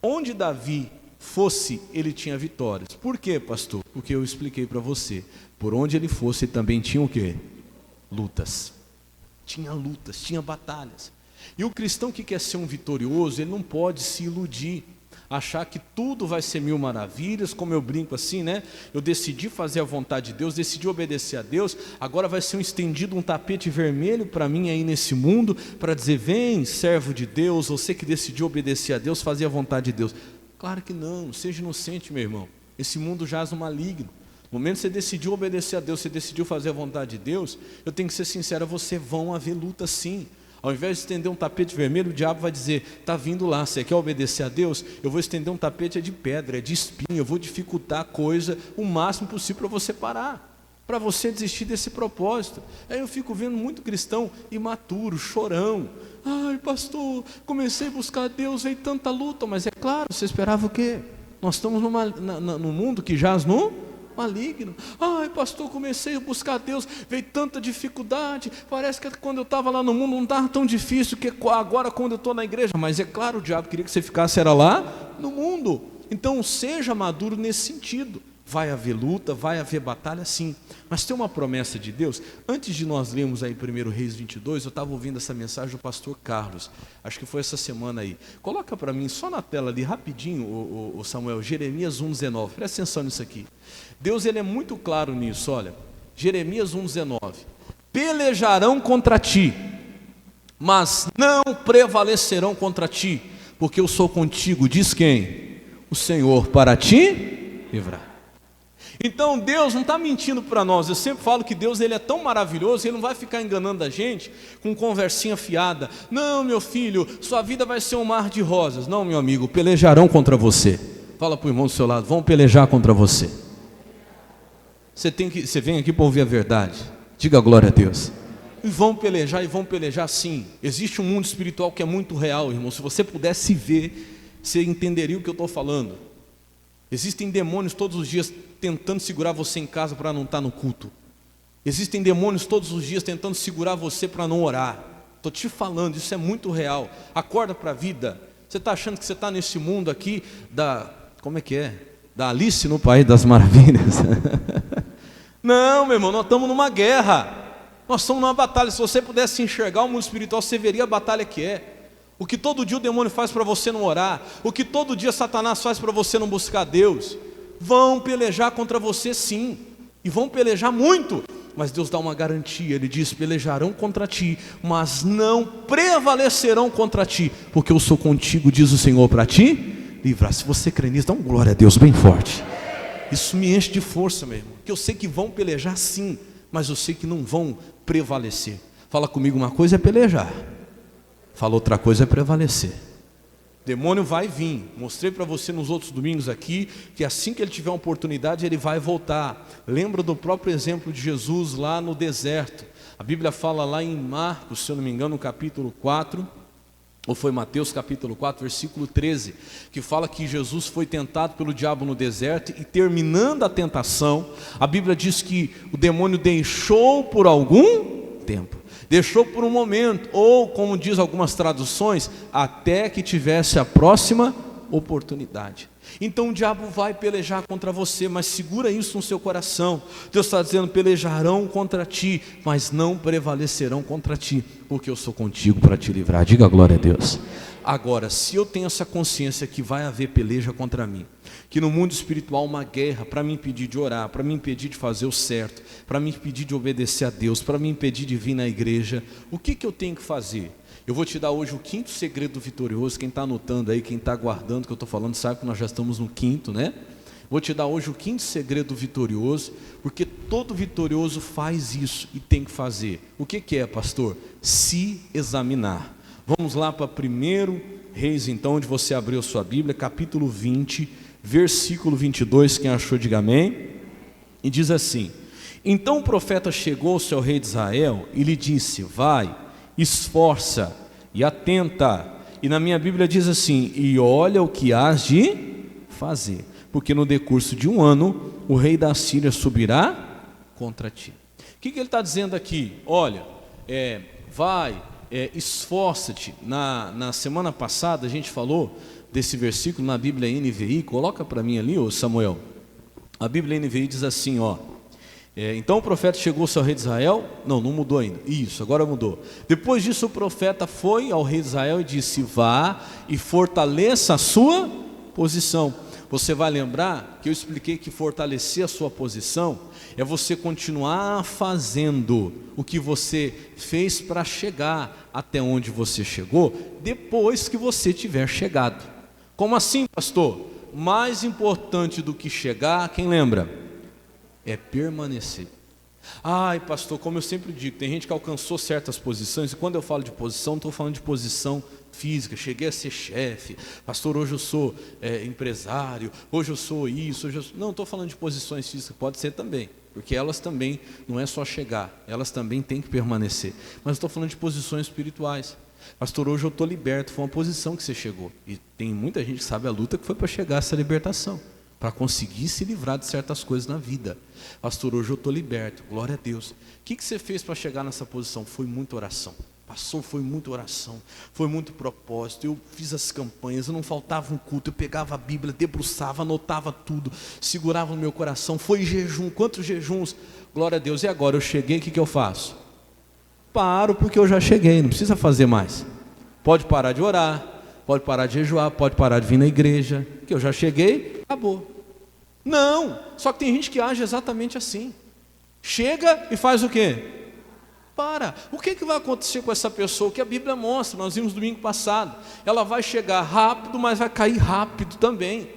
Onde Davi fosse, ele tinha vitórias. Por quê, pastor? Porque eu expliquei para você. Por onde ele fosse, também tinha o quê? Lutas. Tinha lutas, tinha batalhas. E o cristão que quer ser um vitorioso, ele não pode se iludir, achar que tudo vai ser mil maravilhas, como eu brinco assim, né? Eu decidi fazer a vontade de Deus, decidi obedecer a Deus, agora vai ser estendido um tapete vermelho para mim aí nesse mundo, para dizer, vem servo de Deus, você que decidiu obedecer a Deus, fazer a vontade de Deus. Claro que não, seja inocente, meu irmão, esse mundo jaz no maligno. No momento que você decidiu obedecer a Deus, você decidiu fazer a vontade de Deus, eu tenho que ser sincero, você vão haver luta sim. Ao invés de estender um tapete vermelho, o diabo vai dizer, está vindo lá, você quer obedecer a Deus? Eu vou estender um tapete de pedra, é de espinho, eu vou dificultar a coisa o máximo possível para você parar, para você desistir desse propósito. Aí eu fico vendo muito cristão imaturo, chorão. Ai pastor, comecei a buscar a Deus, veio tanta luta, mas é claro, você esperava o quê? Nós estamos num mundo que jaz no maligno. Ai pastor, comecei a buscar a Deus, veio tanta dificuldade, parece que quando eu estava lá no mundo não estava tão difícil que agora quando eu estou na igreja. Mas é claro, o diabo queria que você ficasse era lá no mundo. Então seja maduro nesse sentido. Vai haver luta, vai haver batalha sim, mas tem uma promessa de Deus. Antes de nós lermos aí 1 Reis 22, eu estava ouvindo essa mensagem do pastor Carlos, acho que foi essa semana aí. Coloca para mim só na tela ali rapidinho, o Samuel, Jeremias 1,19, presta atenção nisso aqui. Deus ele é muito claro nisso, olha, Jeremias 1,19, pelejarão contra ti, mas não prevalecerão contra ti, porque eu sou contigo, diz quem? O Senhor, para ti livrar. Então Deus não está mentindo para nós. Eu sempre falo que Deus ele é tão maravilhoso, Ele não vai ficar enganando a gente com conversinha fiada. Não, meu filho, sua vida vai ser um mar de rosas. Não, meu amigo, pelejarão contra você. Fala para o irmão do seu lado, vão pelejar contra você. Você vem aqui para ouvir a verdade. Diga glória a Deus. E vão pelejar sim. Existe um mundo espiritual que é muito real, irmão. Se você pudesse ver, você entenderia o que eu estou falando. Existem demônios todos os dias tentando segurar você em casa para não estar no culto. Existem demônios todos os dias tentando segurar você para não orar. Estou te falando, isso é muito real. Acorda para a vida. Você está achando que você está nesse mundo aqui como é que é? Da Alice no País das Maravilhas? Não, meu irmão, nós estamos numa guerra. Nós estamos numa batalha. Se você pudesse enxergar o mundo espiritual, você veria a batalha que é. O que todo dia o demônio faz para você não orar, o que todo dia Satanás faz para você não buscar Deus. Vão pelejar contra você sim, e vão pelejar muito, mas Deus dá uma garantia. Ele diz, pelejarão contra ti, mas não prevalecerão contra ti, porque eu sou contigo, diz o Senhor, para ti livrar. Se você crê nisso, dá uma glória a Deus bem forte. Isso me enche de força, meu irmão, que eu sei que vão pelejar sim, mas eu sei que não vão prevalecer. Fala comigo, uma coisa é pelejar, fala outra coisa é prevalecer. Demônio vai vir. Mostrei para você nos outros domingos aqui que assim que ele tiver uma oportunidade ele vai voltar. Lembra do próprio exemplo de Jesus lá no deserto. A Bíblia fala lá em Marcos, se eu não me engano, no capítulo 4, ou foi Mateus capítulo 4, versículo 13, que fala que Jesus foi tentado pelo diabo no deserto e terminando a tentação, a Bíblia diz que o demônio deixou por algum tempo. Deixou por um momento, ou como diz algumas traduções, até que tivesse a próxima oportunidade. Então o diabo vai pelejar contra você, mas segura isso no seu coração. Deus está dizendo, pelejarão contra ti, mas não prevalecerão contra ti, porque eu sou contigo para te livrar. Diga glória a Deus. Agora, se eu tenho essa consciência que vai haver peleja contra mim, que no mundo espiritual uma guerra para me impedir de orar, para me impedir de fazer o certo, para me impedir de obedecer a Deus, para me impedir de vir na igreja, o que eu tenho que fazer? Eu vou te dar hoje o quinto segredo vitorioso. Quem está anotando aí, quem está guardando o que eu estou falando, sabe que nós já estamos no quinto, né? Vou te dar hoje o quinto segredo vitorioso, porque todo vitorioso faz isso e tem que fazer. O que é, pastor? Se examinar. Vamos lá para 1 Reis, então, onde você abriu sua Bíblia, capítulo 20, versículo 22, quem achou, diga amém. E diz assim, então o profeta chegou ao seu rei de Israel e lhe disse, vai, esforça e atenta. E na minha Bíblia diz assim, e olha o que hás de fazer, porque no decurso de um ano, o rei da Síria subirá contra ti. O que ele está dizendo aqui? Olha, vai, esforça-te. Na semana passada a gente falou desse versículo na Bíblia NVI, coloca para mim ali, ô Samuel. A Bíblia NVI diz assim, ó. Então o profeta chegou-se ao rei de Israel. Não mudou ainda. Isso, agora mudou. Depois disso o profeta foi ao rei de Israel e disse: vá e fortaleça a sua posição. Você vai lembrar que eu expliquei que fortalecer a sua posição é você continuar fazendo o que você fez para chegar até onde você chegou, depois que você tiver chegado. Como assim, pastor? Mais importante do que chegar, quem lembra? É permanecer. Ai, pastor, como eu sempre digo, tem gente que alcançou certas posições, e quando eu falo de posição, não estou falando de posição física. Cheguei a ser chefe, pastor, hoje eu sou empresário, hoje eu sou isso, não estou falando de posições físicas, pode ser também, porque elas também, não é só chegar, elas também têm que permanecer, mas estou falando de posições espirituais. Pastor, hoje eu estou liberto, foi uma posição que você chegou, e tem muita gente que sabe a luta que foi para chegar a essa libertação, para conseguir se livrar de certas coisas na vida. Pastor, hoje eu estou liberto, glória a Deus. O que você fez para chegar nessa posição? Foi muita oração. Pastor, foi muita oração, foi muito propósito. Eu fiz as campanhas, eu não faltava um culto, eu pegava a Bíblia, debruçava, anotava tudo, segurava no meu coração. Foi jejum, quantos jejuns? Glória a Deus. E agora eu cheguei, o que eu faço? Paro, porque eu já cheguei, não precisa fazer mais. Pode parar de orar, pode parar de jejuar, pode parar de vir na igreja, que eu já cheguei, acabou. Não, só que tem gente que age exatamente assim. Chega e faz o quê? Para. O que vai acontecer com essa pessoa? O que a Bíblia mostra, nós vimos domingo passado. Ela vai chegar rápido, mas vai cair rápido também.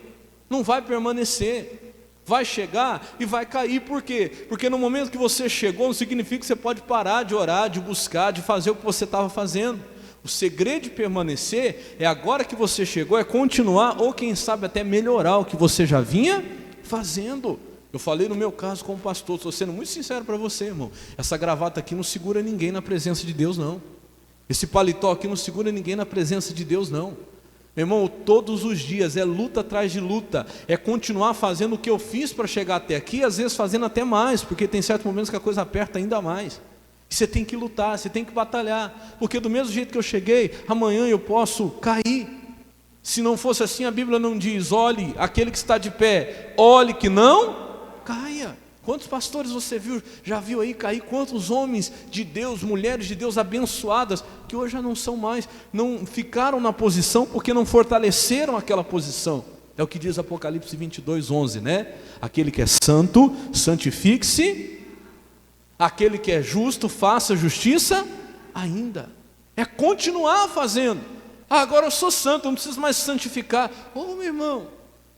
Não vai permanecer. Vai chegar e vai cair. Por quê? Porque no momento que você chegou, não significa que você pode parar de orar, de buscar, de fazer o que você estava fazendo. O segredo de permanecer é agora que você chegou, é continuar ou quem sabe até melhorar o que você já vinha fazendo. Eu falei no meu caso como pastor, estou sendo muito sincero para você, irmão. Essa gravata aqui não segura ninguém na presença de Deus, não. Esse paletó aqui não segura ninguém na presença de Deus, não. Meu irmão, todos os dias é luta atrás de luta, é continuar fazendo o que eu fiz para chegar até aqui, às vezes fazendo até mais, porque tem certos momentos que a coisa aperta ainda mais. E você tem que lutar, você tem que batalhar, porque do mesmo jeito que eu cheguei, amanhã eu posso cair. Se não fosse assim, a Bíblia não diz: olhe aquele que está de pé, olhe que não caia. Quantos pastores você já viu aí cair? Quantos homens de Deus, mulheres de Deus abençoadas, que hoje já não são mais, não ficaram na posição porque não fortaleceram aquela posição. É o que diz Apocalipse 22:11, né? Aquele que é santo, santifique-se. Aquele que é justo, faça justiça ainda. É continuar fazendo. Agora eu sou santo, eu não preciso mais santificar. Meu irmão,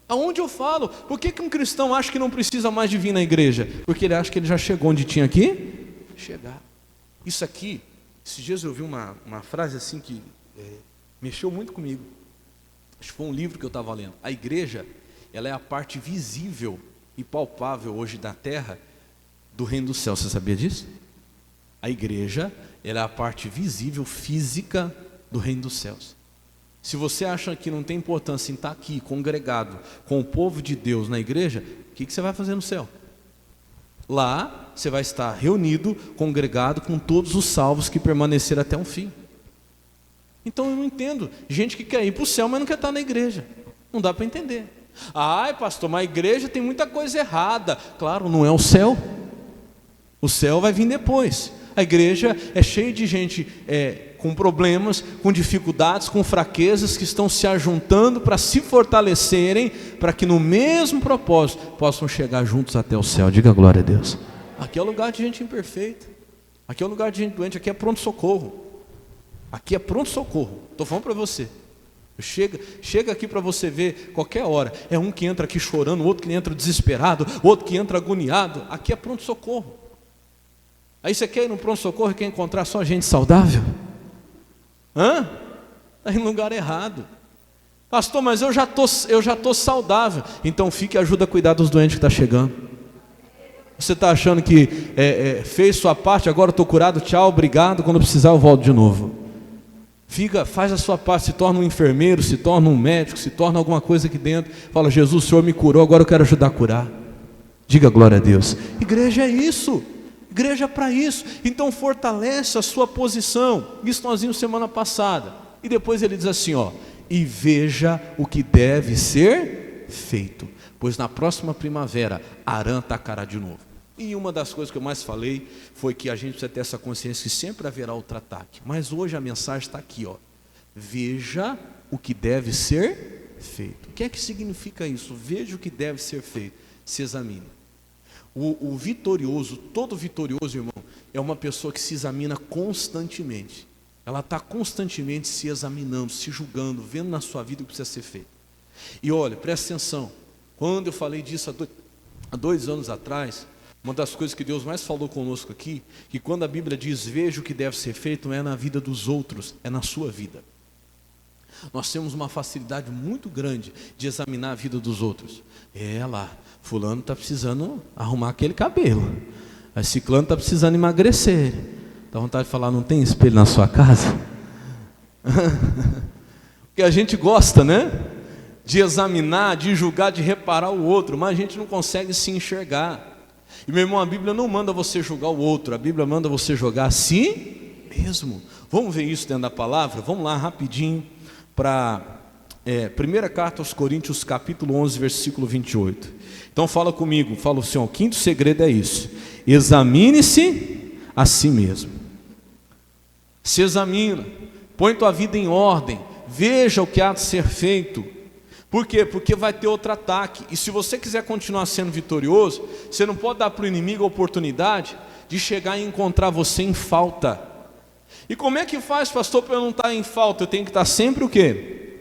aonde eu falo? Por que um cristão acha que não precisa mais de vir na igreja? Porque ele acha que ele já chegou onde tinha que chegar. Isso aqui, esses dias eu vi uma frase assim que mexeu muito comigo. Acho que foi um livro que eu estava lendo. A igreja, ela é a parte visível e palpável hoje da terra do reino do céu. Você sabia disso? A igreja, ela é a parte visível, física do reino dos céus. Se você acha que não tem importância em estar aqui, congregado, com o povo de Deus na igreja, o que você vai fazer no céu? Lá, você vai estar reunido, congregado, com todos os salvos que permaneceram até o fim. Então eu não entendo, gente que quer ir para o céu, mas não quer estar na igreja. Não dá para entender. Ai, pastor, mas a igreja tem muita coisa errada. Claro, não é o céu. O céu vai vir depois. A igreja é cheia de gente com problemas, com dificuldades, com fraquezas, que estão se ajuntando para se fortalecerem, para que no mesmo propósito possam chegar juntos até o céu. Diga glória a Deus. Aqui é o lugar de gente imperfeita. Aqui é o lugar de gente doente. Aqui é pronto-socorro. Aqui é pronto-socorro. Estou falando para você. Chega aqui para você ver qualquer hora. É um que entra aqui chorando, outro que entra desesperado, outro que entra agoniado. Aqui é pronto-socorro. Aí você quer ir no pronto-socorro e quer encontrar só gente saudável? Está em lugar errado. Pastor, mas eu já tô saudável. Então fique e ajuda a cuidar dos doentes que estão chegando. Você está achando que fez sua parte, agora estou curado, tchau, obrigado, quando precisar eu volto de novo. Faz a sua parte, se torna um enfermeiro, se torna um médico, se torna alguma coisa aqui dentro. Fala: Jesus, o Senhor me curou, agora eu quero ajudar a curar. Diga glória a Deus. Igreja é isso. Igreja para isso. Então fortalece a sua posição. Isso nós vimos semana passada. E depois ele diz assim, e veja o que deve ser feito, pois na próxima primavera Arã atacará de novo. E uma das coisas que eu mais falei foi que a gente precisa ter essa consciência que sempre haverá outro ataque. Mas hoje a mensagem está aqui, ó. Veja o que deve ser feito. O que é que significa isso? Veja o que deve ser feito. Se examine. O vitorioso, todo vitorioso, irmão, é uma pessoa que se examina constantemente. Ela está constantemente se examinando, se julgando, vendo na sua vida o que precisa ser feito. E olha, presta atenção. Quando eu falei disso há 2 anos atrás, uma das coisas que Deus mais falou conosco aqui, que quando a Bíblia diz veja o que deve ser feito, não é na vida dos outros, é na sua vida. Nós temos uma facilidade muito grande de examinar a vida dos outros. Lá, fulano está precisando arrumar aquele cabelo, a ciclano está precisando emagrecer. Dá vontade de falar, não tem espelho na sua casa? Porque a gente gosta, né? De examinar, de julgar, de reparar o outro, mas a gente não consegue se enxergar. E meu irmão, a Bíblia não manda você julgar o outro, a Bíblia manda você julgar a si mesmo. Vamos ver isso dentro da palavra? Vamos lá rapidinho para primeira carta aos Coríntios, capítulo 11, versículo 28. Então fala comigo, fala assim, ó, o quinto segredo é isso: examine-se a si mesmo. Se examina, põe tua vida em ordem, veja o que há de ser feito. Por quê? Porque vai ter outro ataque. E se você quiser continuar sendo vitorioso, você não pode dar para o inimigo a oportunidade de chegar e encontrar você em falta. E como é que faz, pastor, para eu não estar em falta? Eu tenho que estar sempre o quê?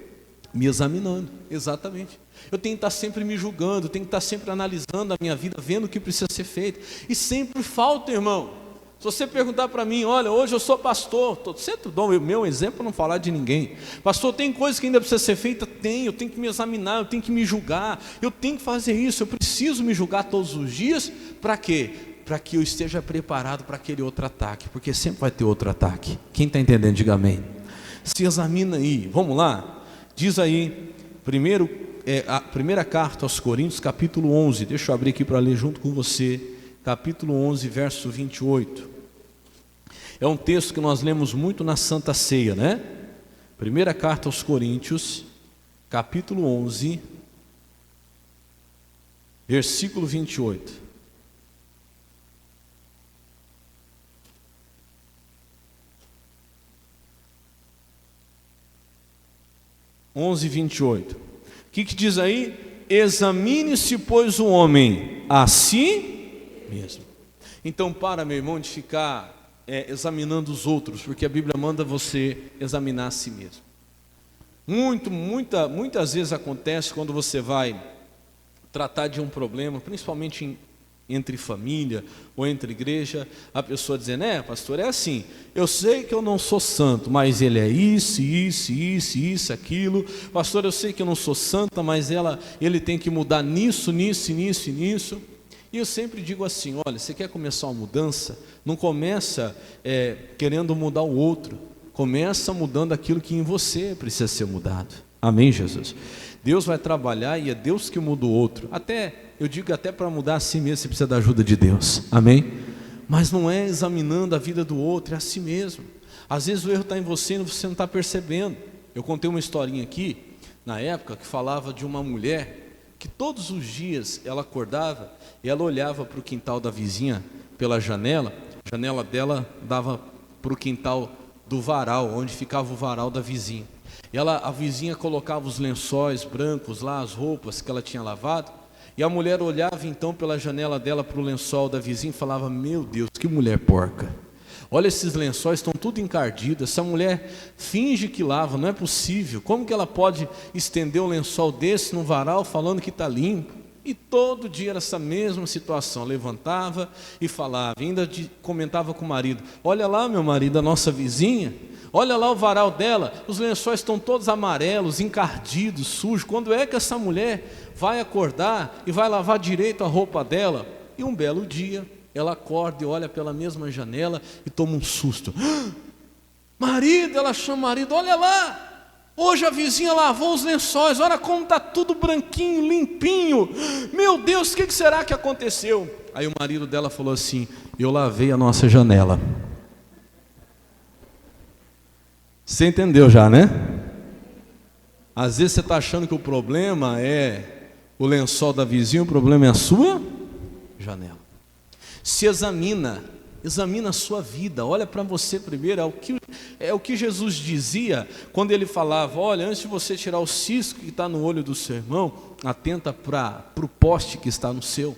Me examinando, exatamente. Eu tenho que estar sempre me julgando, eu tenho que estar sempre analisando a minha vida, vendo o que precisa ser feito. E sempre falta, irmão. Se você perguntar para mim, olha, hoje eu sou pastor, sempre dou o meu exemplo para não falar de ninguém. Pastor, tem coisas que ainda precisa ser feita? Tem, eu tenho que me examinar, eu tenho que me julgar, eu tenho que fazer isso, eu preciso me julgar todos os dias. Para quê? Para que eu esteja preparado para aquele outro ataque, porque sempre vai ter outro ataque. Quem está entendendo, diga amém. Se examina aí, vamos lá. Diz aí, a primeira carta aos Coríntios, capítulo 11, deixa eu abrir aqui para ler junto com você, capítulo 11, verso 28. É um texto que nós lemos muito na Santa Ceia, né? Primeira carta aos Coríntios, capítulo 11, versículo 28. Onze, 28. O que diz aí? Examine-se, pois, o homem a si mesmo. Então, meu irmão, de ficar examinando os outros, porque a Bíblia manda você examinar a si mesmo. Muitas vezes acontece quando você vai tratar de um problema, principalmente entre família ou entre igreja, a pessoa dizendo, pastor, é assim, eu sei que eu não sou santo, mas ele é isso, aquilo. Pastor, eu sei que eu não sou santa, mas ele tem que mudar nisso. E eu sempre digo assim, olha, você quer começar uma mudança? Não começa querendo mudar o outro, começa mudando aquilo que em você precisa ser mudado. Amém, Jesus? Deus vai trabalhar e é Deus que muda o outro. Eu digo até para mudar a si mesmo, você precisa da ajuda de Deus. Amém? Mas não é examinando a vida do outro, é a si mesmo. Às vezes o erro está em você e você não está percebendo. Eu contei uma historinha aqui, na época, que falava de uma mulher que todos os dias ela acordava e ela olhava para o quintal da vizinha pela janela. A janela dela dava para o quintal do varal, onde ficava o varal da vizinha. A vizinha colocava os lençóis brancos lá, as roupas que ela tinha lavado, e a mulher olhava então pela janela dela para o lençol da vizinha e falava, meu Deus, que mulher porca. Olha, esses lençóis estão tudo encardidos, essa mulher finge que lava, não é possível. Como que ela pode estender um lençol desse no varal falando que está limpo? E todo dia era essa mesma situação, levantava e falava, ainda comentava com o marido, olha lá, meu marido, a nossa vizinha, olha lá o varal dela, os lençóis estão todos amarelos, encardidos, sujos. Quando é que essa mulher vai acordar e vai lavar direito a roupa dela? E um belo dia, ela acorda e olha pela mesma janela e toma um susto. Marido, ela chama o marido, olha lá, hoje a vizinha lavou os lençóis, olha como está tudo branquinho, limpinho. Meu Deus, o que será que aconteceu? Aí o marido dela falou assim, eu lavei a nossa janela. Você entendeu já, né? Às vezes você está achando que o problema é o lençol da vizinha, o problema é a sua janela. Se examina a sua vida, olha para você primeiro, é o que Jesus dizia quando ele falava: olha, antes de você tirar o cisco que está no olho do seu irmão, atenta para o poste que está no seu.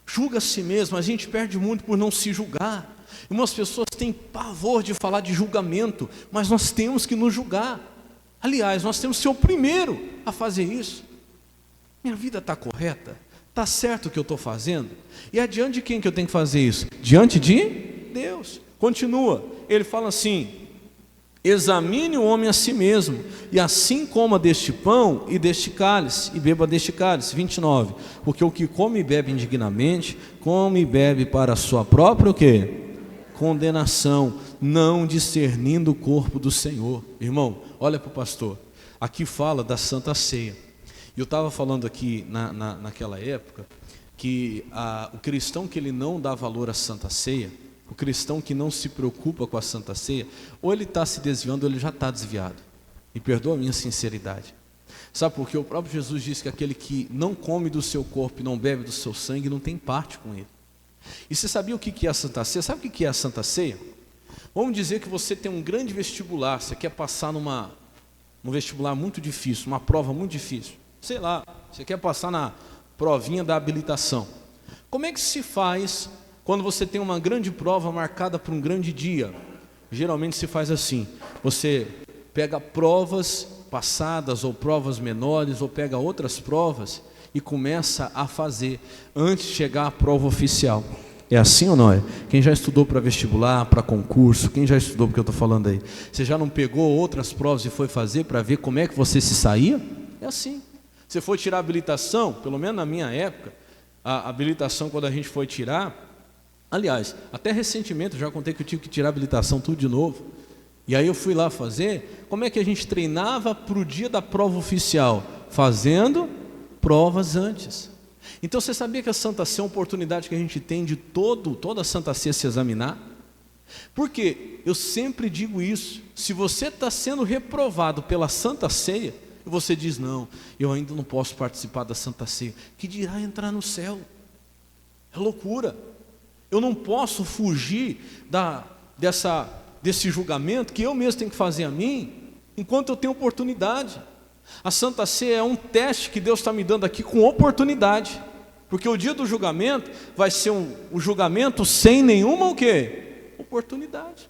Julga a si mesmo. A gente perde muito por não se julgar. Umas pessoas têm pavor de falar de julgamento, mas nós temos que nos julgar. Aliás, nós temos que ser o primeiro a fazer isso. Minha vida está correta? Está certo o que eu estou fazendo? E é diante de quem que eu tenho que fazer isso? Diante de Deus. Continua, ele fala assim: examine o homem a si mesmo, e assim coma deste pão e deste cálice, e beba deste cálice. 29, porque o que come e bebe indignamente, come e bebe para a sua própria o quê? Condenação, não discernindo o corpo do Senhor. Irmão, olha para o pastor, aqui fala da Santa Ceia. Eu estava falando aqui naquela época que o cristão que ele não dá valor à Santa Ceia, o cristão que não se preocupa com a Santa Ceia, ou ele está se desviando ou ele já está desviado. E perdoa a minha sinceridade. Sabe por quê? O próprio Jesus disse que aquele que não come do seu corpo e não bebe do seu sangue não tem parte com ele. E você sabia o que é a Santa Ceia? Sabe o que é a Santa Ceia? Vamos dizer que você tem um grande vestibular, você quer passar num vestibular muito difícil, uma prova muito difícil. Sei lá, você quer passar na provinha da habilitação. Como é que se faz quando você tem uma grande prova marcada por um grande dia? Geralmente se faz assim: você pega provas passadas ou provas menores, ou pega outras provas e começa a fazer antes de chegar à prova oficial. É assim ou não é? Quem já estudou para vestibular, para concurso, quem já estudou porque eu estou falando aí? Você já não pegou outras provas e foi fazer para ver como é que você se saía? É assim. Você foi tirar a habilitação, pelo menos na minha época, a habilitação quando a gente foi tirar, aliás, até recentemente eu já contei que eu tive que tirar a habilitação tudo de novo, e aí eu fui lá fazer. Como é que a gente treinava para o dia da prova oficial? Fazendo provas antes. Então você sabia que a Santa Ceia é uma oportunidade que a gente tem de toda a Santa Ceia se examinar? Porque eu sempre digo isso: se você está sendo reprovado pela Santa Ceia, e você diz: não, eu ainda não posso participar da Santa Ceia, que dirá entrar no céu? É loucura. Eu não posso fugir desse julgamento que eu mesmo tenho que fazer a mim, enquanto eu tenho oportunidade. A Santa Ceia é um teste que Deus está me dando aqui com oportunidade, porque o dia do julgamento vai ser um julgamento sem nenhuma o quê? Oportunidade.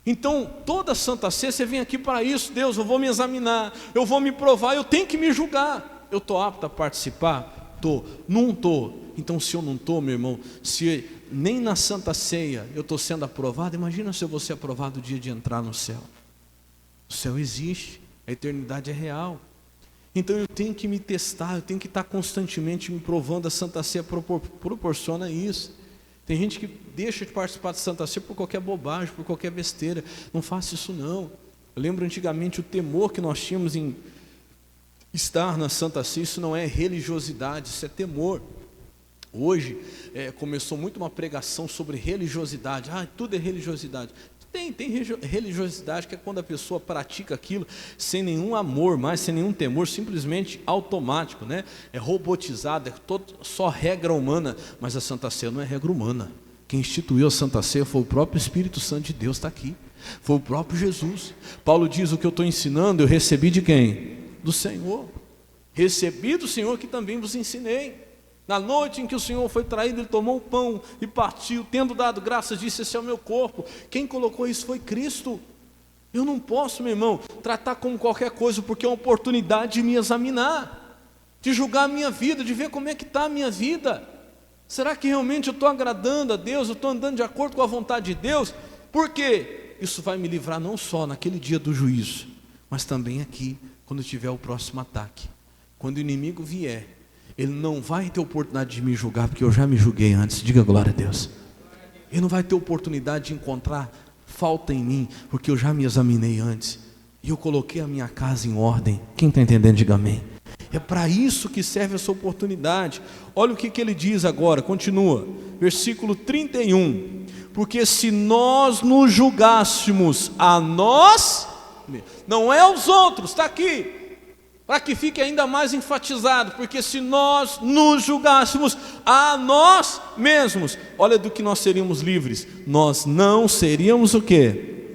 Então, toda Santa Ceia, você vem aqui para isso: Deus, eu vou me examinar, eu vou me provar, eu tenho que me julgar. Eu estou apto a participar? Estou. Não estou. Então, se eu não estou, meu irmão, se nem na Santa Ceia eu estou sendo aprovado, imagina se eu vou ser aprovado no dia de entrar no céu. O céu existe, a eternidade é real. Então eu tenho que me testar, eu tenho que estar constantemente me provando. A Santa Ceia proporciona isso. Tem gente que deixa de participar da Santa Ceia por qualquer bobagem, por qualquer besteira. Não faça isso não. Eu lembro antigamente o temor que nós tínhamos em estar na Santa Ceia. Isso não é religiosidade, isso é temor. Hoje começou muito uma pregação sobre religiosidade. Tudo é religiosidade. Tem religiosidade que é quando a pessoa pratica aquilo sem nenhum amor, mais sem nenhum temor, simplesmente automático, né? É robotizado, só regra humana. Mas a Santa Ceia não é regra humana. Quem instituiu a Santa Ceia foi o próprio Espírito Santo de Deus, está aqui. Foi o próprio Jesus. Paulo diz: o que eu estou ensinando eu recebi de quem? Do Senhor. Recebi do Senhor que também vos ensinei. Na noite em que o Senhor foi traído, Ele tomou o pão e partiu, tendo dado graças, disse: esse é o meu corpo. Quem colocou isso foi Cristo. Eu não posso, meu irmão, tratar como qualquer coisa, porque é uma oportunidade de me examinar, de julgar a minha vida, de ver como é que está a minha vida. Será que realmente eu estou agradando a Deus? Eu estou andando de acordo com a vontade de Deus? Porque isso vai me livrar não só naquele dia do juízo, mas também aqui, quando tiver o próximo ataque. Quando o inimigo vier, ele não vai ter oportunidade de me julgar, porque eu já me julguei antes. Diga glória a Deus. Ele não vai ter oportunidade de encontrar falta em mim, porque eu já me examinei antes, e eu coloquei a minha casa em ordem. Quem está entendendo, diga amém. É para isso que serve essa oportunidade. Olha o que ele diz agora, continua, versículo 31. Porque se nós nos julgássemos a nós Não é os outros, está aqui. Para que fique ainda mais enfatizado, porque se nós nos julgássemos a nós mesmos, olha do que nós seríamos livres. Nós não seríamos o quê?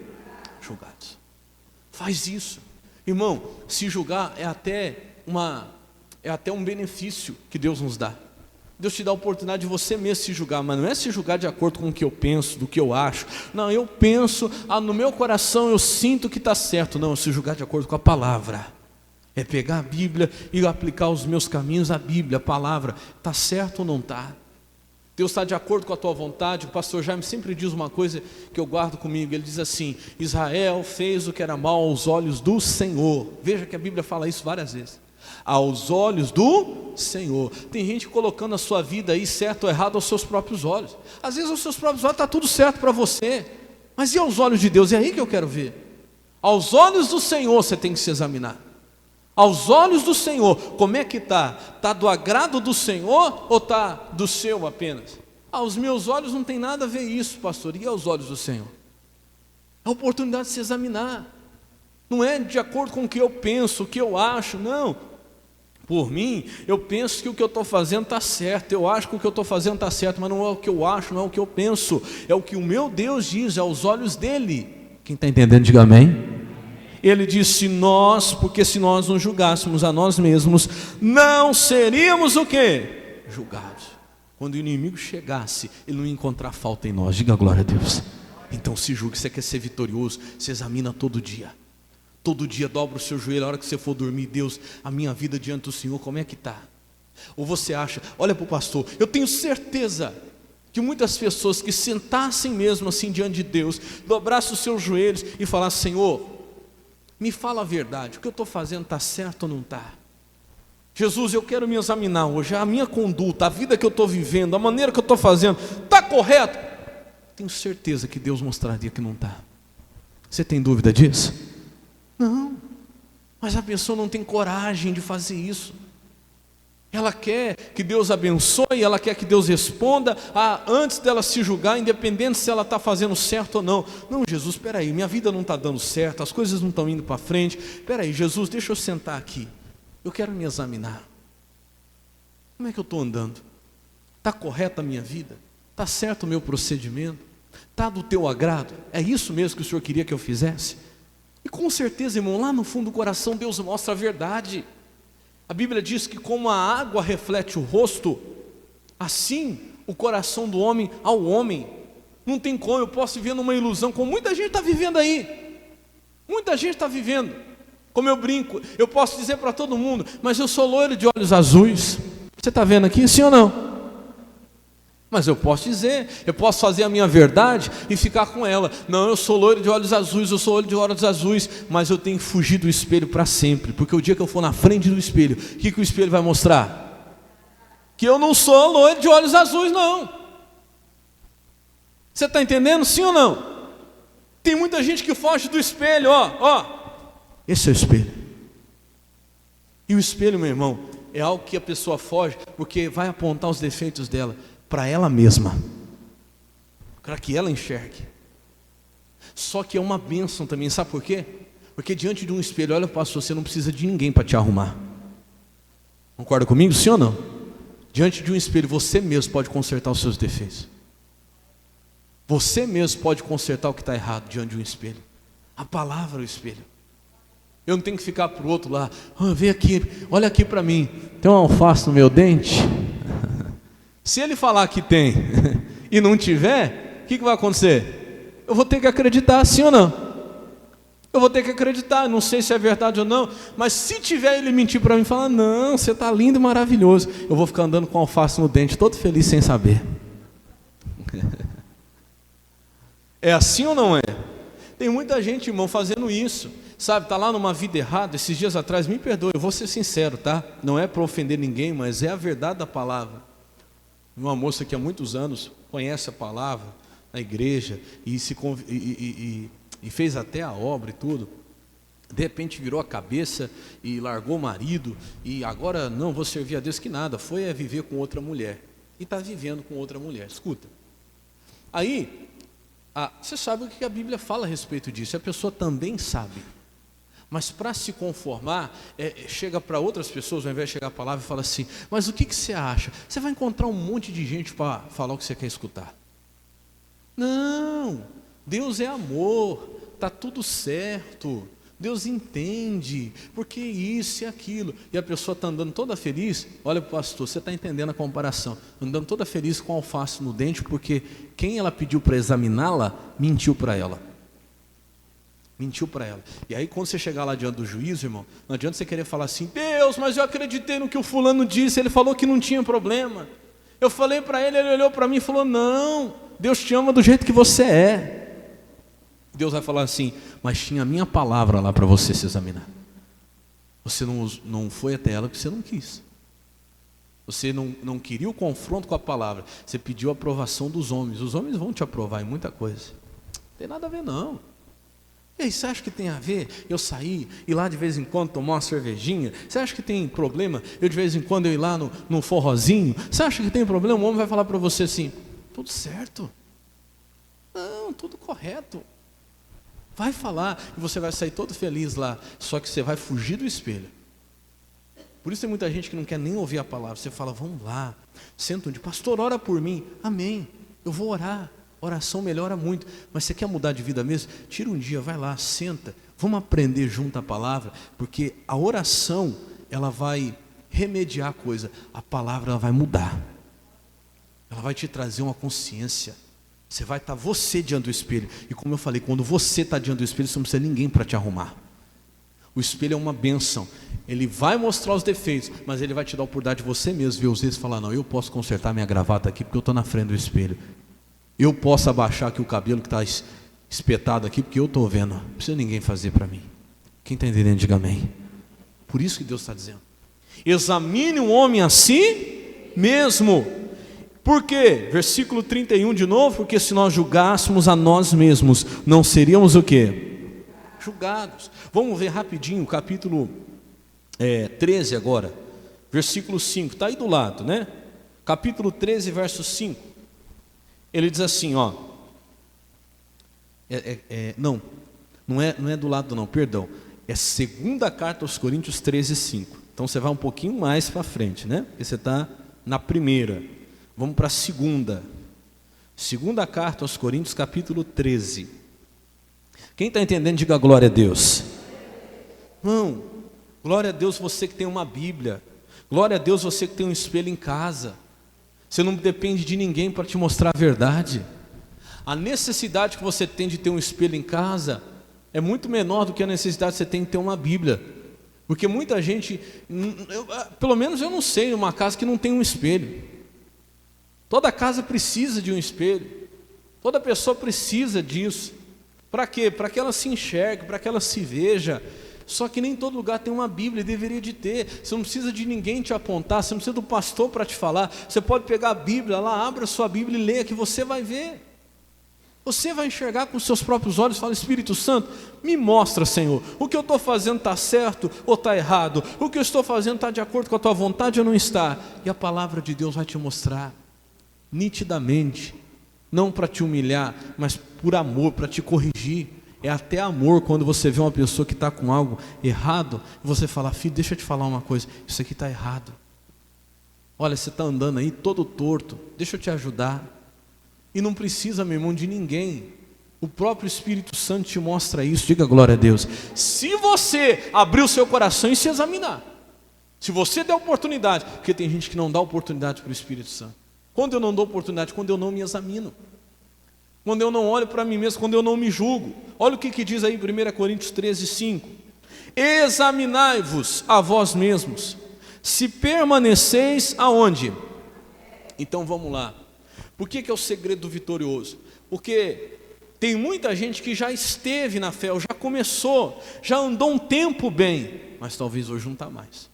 Julgados. Faz isso. Irmão, se julgar é até um benefício que Deus nos dá. Deus te dá a oportunidade de você mesmo se julgar, mas não é se julgar de acordo com o que eu penso, do que eu acho. Não, eu penso, no meu coração eu sinto que está certo. Não, se julgar de acordo com a palavra. É pegar a Bíblia e aplicar os meus caminhos à Bíblia, a palavra. Está certo ou não está? Deus está de acordo com a tua vontade. O pastor Jaime sempre diz uma coisa que eu guardo comigo. Ele diz assim: Israel fez o que era mal aos olhos do Senhor. Veja que a Bíblia fala isso várias vezes. Aos olhos do Senhor. Tem gente colocando a sua vida aí certo ou errado aos seus próprios olhos. Às vezes aos seus próprios olhos está tudo certo para você, mas e aos olhos de Deus? É aí que eu quero ver. Aos olhos do Senhor você tem que se examinar. Aos olhos do Senhor, como é que está? Está do agrado do Senhor ou está do seu apenas? Aos meus olhos não tem nada a ver isso, pastor. E aos olhos do Senhor? É a oportunidade de se examinar. Não é de acordo com o que eu penso, o que eu acho, não. Por mim, eu penso que o que eu estou fazendo está certo. Eu acho que o que eu estou fazendo está certo, mas não é o que eu acho, não é o que eu penso. É o que o meu Deus diz, é aos olhos dele. Quem está entendendo, diga amém. Ele disse: porque se nós nos julgássemos a nós mesmos, não seríamos o quê? Julgados. Quando o inimigo chegasse, ele não ia encontrar falta em nós. Diga glória a Deus. Então se julgue. Você quer ser vitorioso, se examina todo dia. Todo dia dobra o seu joelho. A hora que você for dormir: Deus, a minha vida diante do Senhor, como é que está? Ou você acha, olha para o pastor, eu tenho certeza que muitas pessoas que sentassem mesmo assim diante de Deus, dobrassem os seus joelhos e falassem: Senhor, me fala a verdade, o que eu estou fazendo está certo ou não está? Jesus, eu quero me examinar hoje, a minha conduta, a vida que eu estou vivendo, a maneira que eu estou fazendo, está correto? Tenho certeza que Deus mostraria que não está. Você tem dúvida disso? Não, mas a pessoa não tem coragem de fazer isso. Ela quer que Deus abençoe, ela quer que Deus responda antes dela se julgar, independente se ela está fazendo certo ou não. Não, Jesus, espera aí, minha vida não está dando certo, as coisas não estão indo para frente. Espera aí, Jesus, deixa eu sentar aqui, eu quero me examinar. Como é que eu estou andando? Está correta a minha vida? Está certo o meu procedimento? Está do teu agrado? É isso mesmo que o Senhor queria que eu fizesse? E com certeza, irmão, lá no fundo do coração Deus mostra a verdade. A Bíblia diz que como a água reflete o rosto, assim o coração do homem ao homem. Não tem como, eu posso viver numa ilusão, como muita gente está vivendo aí. Muita gente está vivendo. Como eu brinco, eu posso dizer para todo mundo: mas eu sou loiro de olhos azuis. Você está vendo aqui, sim ou não? Mas eu posso dizer, eu posso fazer a minha verdade e ficar com ela. Não, eu sou loiro de olhos azuis, eu sou loiro de olhos azuis, mas eu tenho que fugir do espelho para sempre, porque o dia que eu for na frente do espelho, o que o espelho vai mostrar? Que eu não sou loiro de olhos azuis, não. Você está entendendo, sim ou não? Tem muita gente que foge do espelho, ó. Esse é o espelho. E o espelho, meu irmão, é algo que a pessoa foge, porque vai apontar os defeitos dela para ela mesma, para que ela enxergue. Só que é uma bênção também, sabe por quê? Porque diante de um espelho, olha, pastor, você não precisa de ninguém para te arrumar. Concorda comigo, sim ou não? Diante de um espelho, você mesmo pode consertar os seus defeitos. Você mesmo pode consertar o que está errado diante de um espelho. A palavra é o espelho. Eu não tenho que ficar para o outro lá: vem aqui, olha aqui para mim, tem um alface no meu dente? Se ele falar que tem e não tiver, o que vai acontecer? Eu vou ter que acreditar, sim ou não? Eu vou ter que acreditar, não sei se é verdade ou não, mas se tiver ele mentir para mim e falar: não, você está lindo e maravilhoso, eu vou ficar andando com alface no dente, todo feliz sem saber. É assim ou não é? Tem muita gente, irmão, fazendo isso, sabe, está lá numa vida errada. Esses dias atrás, me perdoe, eu vou ser sincero, tá? Não é para ofender ninguém, mas é a verdade da palavra. Uma moça que há muitos anos conhece a palavra na igreja e fez até a obra e tudo, de repente virou a cabeça e largou o marido e agora não, vou servir a Deus, que nada, foi viver com outra mulher e está vivendo com outra mulher. Escuta, aí você sabe o que a Bíblia fala a respeito disso, a pessoa também sabe Mas para se conformar, chega para outras pessoas, ao invés de chegar a palavra e fala assim, mas o que você acha? Você vai encontrar um monte de gente para falar o que você quer escutar. Não, Deus é amor, está tudo certo, Deus entende, porque isso e aquilo. E a pessoa está andando toda feliz, olha para o pastor, você está entendendo a comparação, andando toda feliz com alface no dente, porque quem ela pediu para examiná-la, mentiu para ela. Mentiu para ela. E aí quando você chegar lá diante do juízo, irmão, não adianta você querer falar assim, Deus, mas eu acreditei no que o fulano disse, ele falou que não tinha problema. Eu falei para ele, ele olhou para mim e falou, não, Deus te ama do jeito que você é. Deus vai falar assim, mas tinha a minha palavra lá para você se examinar. Você não foi até ela porque você não quis. Você não queria o confronto com a palavra. Você pediu a aprovação dos homens. Os homens vão te aprovar em muita coisa. Não tem nada a ver não. E aí, você acha que tem a ver eu sair, ir lá de vez em quando tomar uma cervejinha? Você acha que tem problema eu de vez em quando eu ir lá no forrozinho? Você acha que tem problema? O homem vai falar para você assim, tudo certo. Não, tudo correto. Vai falar e você vai sair todo feliz lá, só que você vai fugir do espelho. Por isso tem muita gente que não quer nem ouvir a palavra. Você fala, vamos lá, senta onde, pastor, ora por mim. Amém, eu vou orar. Oração melhora muito, mas você quer mudar de vida mesmo? Tira um dia, vai lá, senta, vamos aprender junto a palavra, porque a oração, ela vai remediar a coisa, a palavra ela vai mudar, ela vai te trazer uma consciência, você vai estar você diante do espelho, e como eu falei, quando você está diante do espelho, você não precisa de ninguém para te arrumar. O espelho é uma bênção, ele vai mostrar os defeitos, mas ele vai te dar a oportunidade de você mesmo ver os erros e falar, não, eu posso consertar minha gravata aqui, porque eu estou na frente do espelho. Eu posso abaixar aqui o cabelo que está espetado aqui, porque eu estou vendo. Não precisa ninguém fazer para mim. Quem está entendendo, diga amém. Por isso que Deus está dizendo. Examine o homem a si mesmo. Por quê? Versículo 31 de novo. Porque se nós julgássemos a nós mesmos, não seríamos o quê? Julgados. Vamos ver rapidinho o capítulo 13 agora. Versículo 5. Está aí do lado, né? Capítulo 13, verso 5. Ele diz assim, ó, não é do lado não, perdão, é segunda carta aos Coríntios 13:5. Então você vai um pouquinho mais para frente, né? Porque você está na primeira. Vamos para a segunda. Segunda carta aos Coríntios, capítulo 13. Quem está entendendo, diga glória a Deus. Não, glória a Deus você que tem uma Bíblia. Glória a Deus você que tem um espelho em casa. Você não depende de ninguém para te mostrar a verdade. A necessidade que você tem de ter um espelho em casa é muito menor do que a necessidade que você tem de ter uma Bíblia. Porque muita gente, pelo menos eu não sei, uma casa que não tem um espelho. Toda casa precisa de um espelho. Toda pessoa precisa disso. Para quê? Para que ela se enxergue, para que ela se veja. Só que nem todo lugar tem uma Bíblia, deveria de ter. Você não precisa de ninguém te apontar, você não precisa do pastor para te falar. Você pode pegar a Bíblia lá, abra a sua Bíblia e leia, que você vai ver. Você vai enxergar com os seus próprios olhos e fala, Espírito Santo, me mostra, Senhor, o que eu estou fazendo está certo ou está errado? O que eu estou fazendo está de acordo com a tua vontade ou não está? E a palavra de Deus vai te mostrar nitidamente, não para te humilhar, mas por amor, para te corrigir. É até amor quando você vê uma pessoa que está com algo errado, e você fala, filho, deixa eu te falar uma coisa, isso aqui está errado. Olha, você está andando aí todo torto, deixa eu te ajudar. E não precisa, meu irmão, de ninguém. O próprio Espírito Santo te mostra isso, diga glória a Deus. Se você abrir o seu coração e se examinar, se você der oportunidade, porque tem gente que não dá oportunidade para o Espírito Santo. Quando eu não dou oportunidade, quando eu não me examino. Quando eu não olho para mim mesmo, quando eu não me julgo. Olha o que diz aí 1 Coríntios 13:5. Examinai-vos a vós mesmos, se permaneceis aonde? Então vamos lá. Por que é o segredo do vitorioso? Porque tem muita gente que já esteve na fé, ou já começou, já andou um tempo bem, mas talvez hoje não está mais.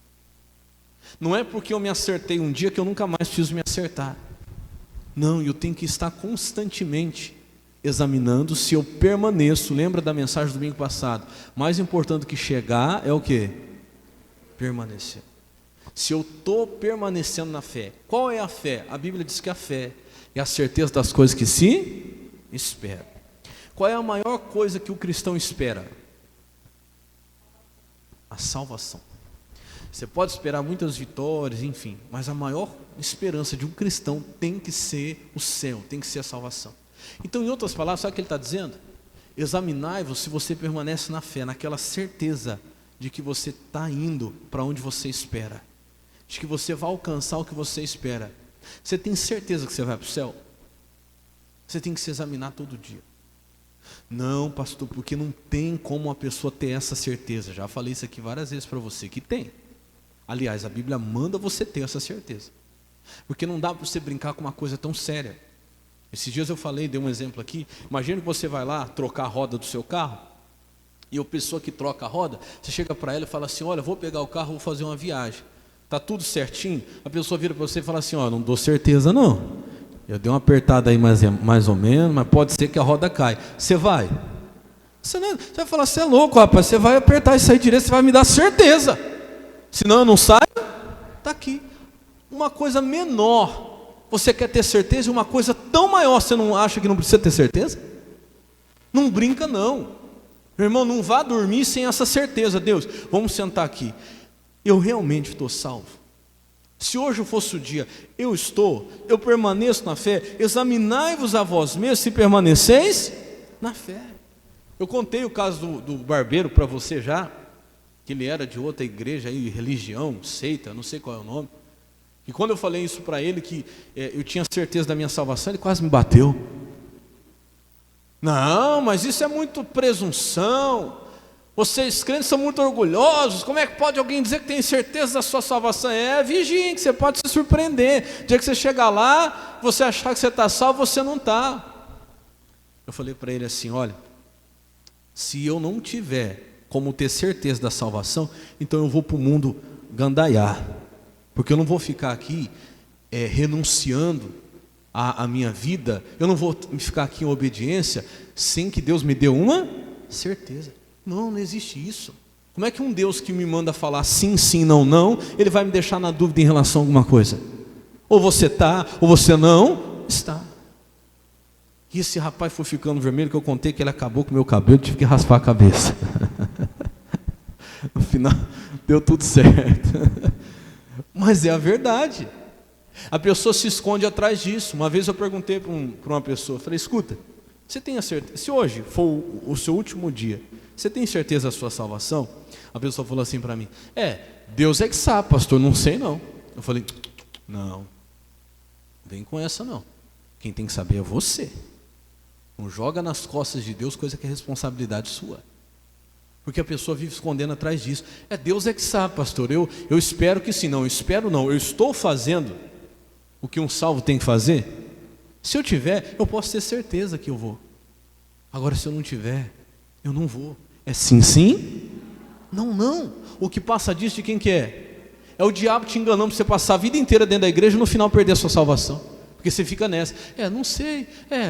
Não é porque eu me acertei um dia que eu nunca mais preciso me acertar. Não, eu tenho que estar constantemente examinando se eu permaneço. Lembra da mensagem do domingo passado? Mais importante do que chegar é o quê? Permanecer. Se eu estou permanecendo na fé. Qual é a fé? A Bíblia diz que a fé é a certeza das coisas que se espera. Qual é a maior coisa que o cristão espera? A salvação. Você pode esperar muitas vitórias, enfim, mas a maior esperança de um cristão tem que ser o céu, tem que ser a salvação. Então, em outras palavras, sabe o que ele está dizendo? Examinai-vos se você permanece na fé, naquela certeza de que você está indo para onde você espera, de que você vai alcançar o que você espera. Você tem certeza que você vai para o céu? Você tem que se examinar todo dia. Não, pastor, porque não tem como uma pessoa ter essa certeza. Já falei isso aqui várias vezes para você, que tem. Aliás, a Bíblia manda você ter essa certeza. Porque não dá para você brincar com uma coisa tão séria. Esses dias eu falei, dei um exemplo aqui. Imagina que você vai lá trocar a roda do seu carro, e a pessoa que troca a roda, você chega para ela e fala assim: olha, vou pegar o carro, vou fazer uma viagem. Está tudo certinho? A pessoa vira para você e fala assim: ó, não dou certeza não. Eu dei uma apertada aí mais ou menos, mas pode ser que a roda caia. Você vai? Você vai falar: você é louco, rapaz, você vai apertar e sair direito, você vai me dar certeza. Senão eu não saio. Está aqui. Uma coisa menor, você quer ter certeza, e uma coisa tão maior, você não acha que não precisa ter certeza? Não brinca não. Meu irmão, não vá dormir sem essa certeza. Deus, vamos sentar aqui. Eu realmente estou salvo? Se hoje fosse o dia, eu permaneço na fé. Examinai-vos a vós mesmos se permaneceis na fé. Eu contei o caso do barbeiro para você já, que ele era de outra igreja, aí, religião, seita, não sei qual é o nome. E quando eu falei isso para ele, que eu tinha certeza da minha salvação, ele quase me bateu. Não, mas isso é muito presunção. Vocês crentes são muito orgulhosos. Como é que pode alguém dizer que tem certeza da sua salvação? Vigie, que você pode se surpreender. O dia que você chegar lá, você achar que você está salvo, você não está. Eu falei para ele assim: olha, se eu não tiver como ter certeza da salvação, então eu vou para o mundo gandaiar. Porque eu não vou ficar aqui renunciando a minha vida, eu não vou ficar aqui em obediência sem que Deus me dê uma certeza. Não existe isso. Como é que um Deus que me manda falar sim, sim, não, não, ele vai me deixar na dúvida em relação a alguma coisa? Ou você está, ou você não está. E esse rapaz foi ficando vermelho, que eu contei que ele acabou com o meu cabelo, tive que raspar a cabeça. No final, deu tudo certo. Mas é a verdade. A pessoa se esconde atrás disso. Uma vez eu perguntei para uma pessoa, falei: escuta, você tem a certeza, se hoje for o seu último dia, você tem certeza da sua salvação? A pessoa falou assim para mim: Deus é que sabe, pastor, não sei não. Eu falei: não vem com essa não. Quem tem que saber é você. Não joga nas costas de Deus coisa que é responsabilidade sua. Porque a pessoa vive escondendo atrás disso. Deus é que sabe, pastor, eu espero que sim. Não, espero não, eu estou fazendo o que um salvo tem que fazer. Se eu tiver, eu posso ter certeza que eu vou. Agora, se eu não tiver, eu não vou. É sim, sim? Não, não. O que passa disso de quem que é? É o diabo te enganando para você passar a vida inteira dentro da igreja e no final perder a sua salvação. Porque você fica nessa, não sei,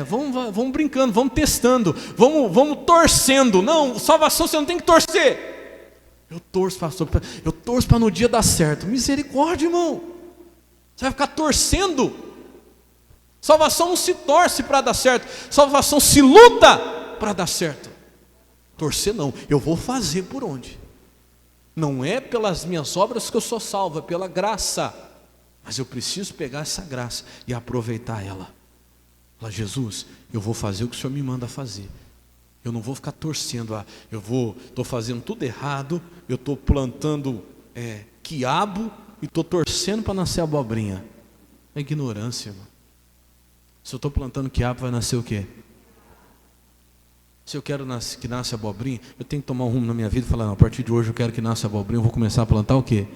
vamos brincando, vamos testando, vamos torcendo. Não, salvação você não tem que torcer. Eu torço, pastor, eu torço para no dia dar certo. Misericórdia, irmão. Você vai ficar torcendo. Salvação não se torce para dar certo, salvação se luta para dar certo. Torcer não, eu vou fazer por onde? Não é pelas minhas obras que eu sou salvo, é pela graça. Mas eu preciso pegar essa graça e aproveitar ela. Falar: Jesus, eu vou fazer o que o Senhor me manda fazer. Eu não vou ficar torcendo, estou fazendo tudo errado, eu estou plantando quiabo e estou torcendo para nascer abobrinha. É ignorância, irmão. Se eu estou plantando quiabo, vai nascer o quê? Se eu quero que nasça abobrinha, eu tenho que tomar um rumo na minha vida e falar: não, a partir de hoje eu quero que nasça abobrinha, eu vou começar a plantar o quê?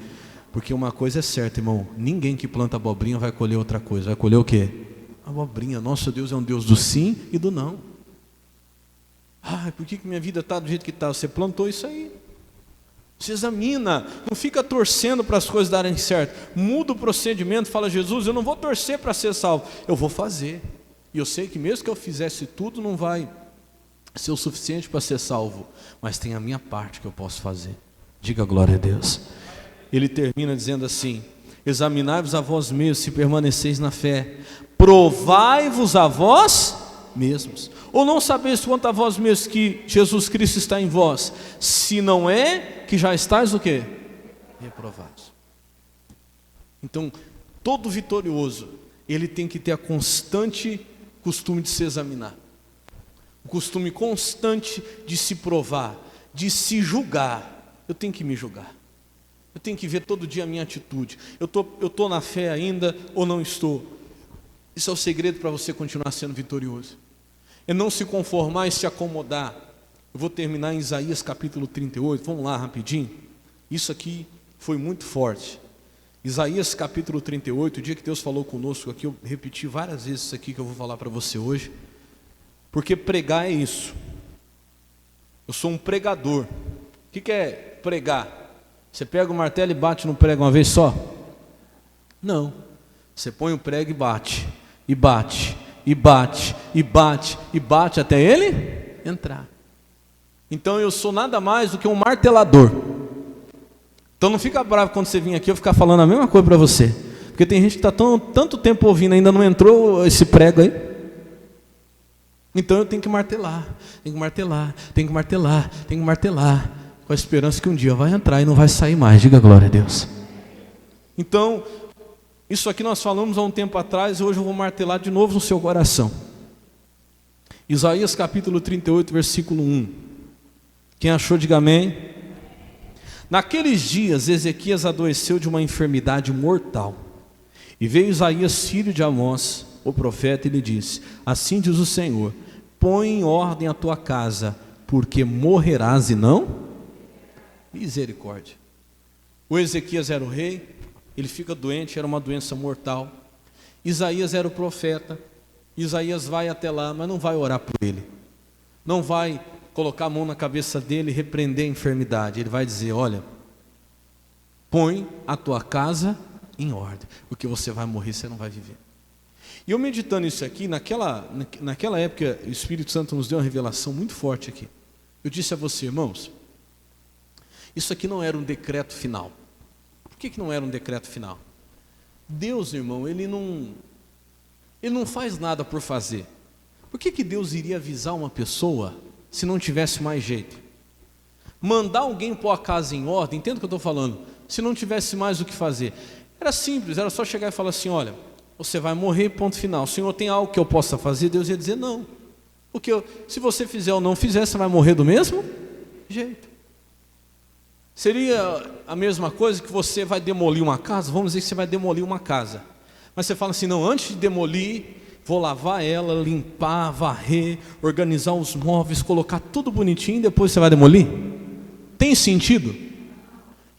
Porque uma coisa é certa, irmão, ninguém que planta abobrinha vai colher outra coisa. Vai colher o quê? Abobrinha. Nosso Deus é um Deus do sim e do não. Por que minha vida está do jeito que está? Você plantou isso aí. Se examina, não fica torcendo para as coisas darem certo. Muda o procedimento, fala: Jesus, eu não vou torcer para ser salvo, eu vou fazer. E eu sei que mesmo que eu fizesse tudo, não vai ser o suficiente para ser salvo. Mas tem a minha parte que eu posso fazer. Diga glória a Deus. Ele termina dizendo assim: examinai-vos a vós mesmos se permaneceis na fé, provai-vos a vós mesmos. Ou não sabeis quanto a vós mesmos que Jesus Cristo está em vós? Se não é, que já estáis o quê? Reprovados. Então, todo vitorioso, ele tem que ter a constante costume de se examinar. O costume constante de se provar, de se julgar. Eu tenho que me julgar. Eu tenho que ver todo dia a minha atitude. Eu tô na fé ainda ou não estou? Isso é o segredo para você continuar sendo vitorioso. É não se conformar e se acomodar. Eu vou terminar em Isaías capítulo 38. Vamos lá rapidinho. Isso aqui foi muito forte. Isaías capítulo 38, o dia que Deus falou conosco aqui, eu repeti várias vezes isso aqui que eu vou falar para você hoje. Porque pregar é isso. Eu sou um pregador. O que é pregar? Você pega o martelo e bate no prego uma vez só? Não. Você põe o prego e bate, e bate, e bate, e bate, e bate até ele entrar. Então eu sou nada mais do que um martelador. Então não fica bravo quando você vir aqui eu ficar falando a mesma coisa para você. Porque tem gente que está tanto tempo ouvindo, ainda não entrou esse prego aí. Então eu tenho que martelar, tenho que martelar, tenho que martelar, tenho que martelar, com a esperança que um dia vai entrar e não vai sair mais. Diga glória a Deus. Então, isso aqui nós falamos há um tempo atrás, e hoje eu vou martelar de novo no seu coração. Isaías capítulo 38, versículo 1. Quem achou, diga amém. Naqueles dias, Ezequias adoeceu de uma enfermidade mortal. E veio Isaías, filho de Amós, o profeta, e lhe disse: assim diz o Senhor, põe em ordem a tua casa, porque morrerás e não? Misericórdia. O Ezequias era o rei, ele fica doente, era uma doença mortal. Isaías era o profeta. Isaías vai até lá, mas não vai orar por ele. Não vai colocar a mão na cabeça dele e repreender a enfermidade. Ele vai dizer: olha, põe a tua casa em ordem, porque você vai morrer, você não vai viver. E eu meditando isso aqui, naquela época, o Espírito Santo nos deu uma revelação muito forte aqui. Eu disse a você, irmãos, isso aqui não era um decreto final. Por que não era um decreto final? Deus, irmão, ele não faz nada por fazer. Por que Deus iria avisar uma pessoa se não tivesse mais jeito? Mandar alguém pôr a casa em ordem, entenda o que eu estou falando, se não tivesse mais o que fazer. Era simples, era só chegar e falar assim: olha, você vai morrer, ponto final. O Senhor tem algo que eu possa fazer? Deus ia dizer não. Porque se você fizer ou não fizer, você vai morrer do mesmo jeito. Seria a mesma coisa que você vai demolir uma casa? Vamos dizer que você vai demolir uma casa. Mas você fala assim: não, antes de demolir, vou lavar ela, limpar, varrer, organizar os móveis, colocar tudo bonitinho, e depois você vai demolir? Tem sentido?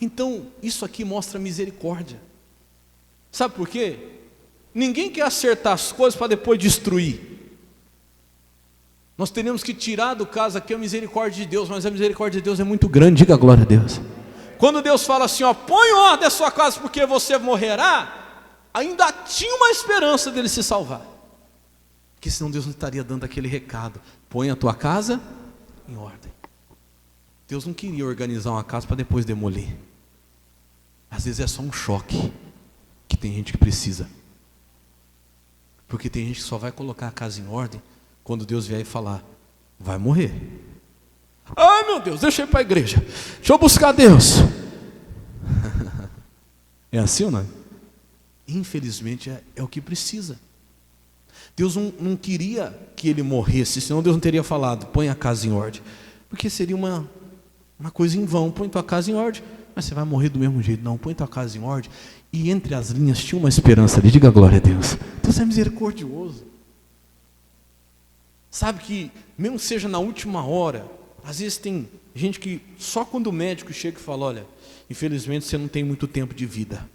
Então, isso aqui mostra misericórdia. Sabe por quê? Ninguém quer acertar as coisas para depois destruir. Nós teríamos que tirar do caso aqui a misericórdia de Deus, mas a misericórdia de Deus é muito grande, diga glória a Deus. Quando Deus fala assim, ó, põe em ordem a sua casa porque você morrerá, ainda tinha uma esperança dele se salvar. Porque senão Deus não estaria dando aquele recado: põe a tua casa em ordem. Deus não queria organizar uma casa para depois demolir. Às vezes é só um choque que tem gente que precisa. Porque tem gente que só vai colocar a casa em ordem quando Deus vier e falar: vai morrer. Ai meu Deus, deixa eu ir para a igreja, deixa eu buscar Deus. É assim ou não é? Infelizmente é o que precisa. Deus não queria que ele morresse, senão Deus não teria falado: põe a casa em ordem. Porque seria uma coisa em vão. Põe tua casa em ordem, mas você vai morrer do mesmo jeito. Não, põe tua casa em ordem. E entre as linhas tinha uma esperança ali, diga glória a Deus. Deus é misericordioso. Sabe que, mesmo seja na última hora, às vezes tem gente que só quando o médico chega e fala: olha, infelizmente você não tem muito tempo de vida.